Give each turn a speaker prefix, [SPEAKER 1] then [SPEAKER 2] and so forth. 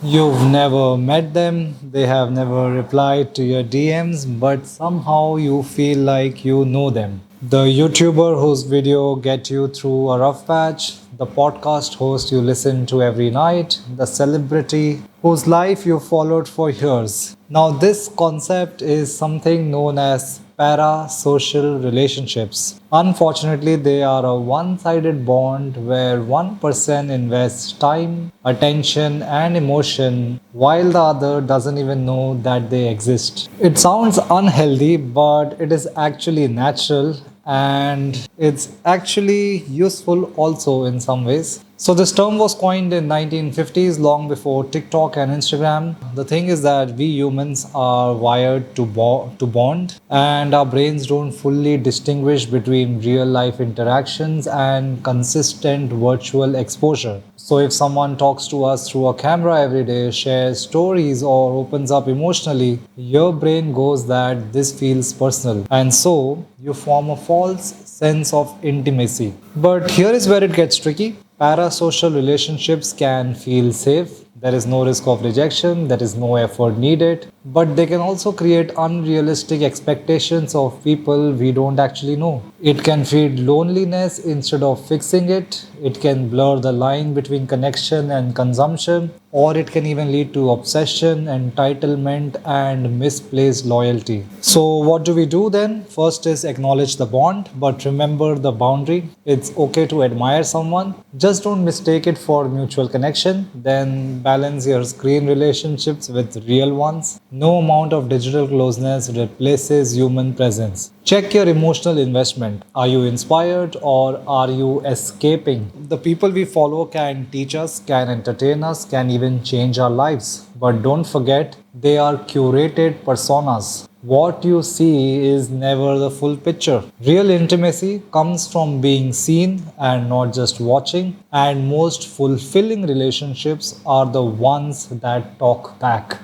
[SPEAKER 1] You've never met them, they have never replied to your DMs, but somehow you feel like you know them. The YouTuber whose video get you through a rough patch, the podcast host you listen to every night, the celebrity whose life you followed for years. Now this concept is something known as parasocial relationships. Unfortunately, they are a one sided bond where one person invests time, attention, and emotion while the other doesn't even know that they exist. It sounds unhealthy, but it is actually natural and it's actually useful also in some ways. So this term was coined in 1950s, long before TikTok and Instagram. The thing is that we humans are wired to bond, and our brains don't fully distinguish between real life interactions and consistent virtual exposure. So if someone talks to us through a camera every day, shares stories, or opens up emotionally, your brain goes that this feels personal. And so you form a false sense of intimacy. But here is where it gets tricky. Parasocial relationships can feel safe. There is no risk of rejection, there is no effort needed, but they can also create unrealistic expectations of people we don't actually know. It can feed loneliness instead of fixing it. It can blur the line between connection and consumption, or it can even lead to obsession, entitlement, and misplaced loyalty. So, what do we do then? First is acknowledge the bond, but remember the boundary. It's okay to admire someone, just don't mistake it for mutual connection. Then balance your screen relationships with real ones. No amount of digital closeness replaces human presence. Check your emotional investment. Are you inspired or are you escaping? The people we follow can teach us, can entertain us, can even change our lives. But don't forget, they are curated personas. What you see is never the full picture. Real intimacy comes from being seen and not just watching. And most fulfilling relationships are the ones that talk back.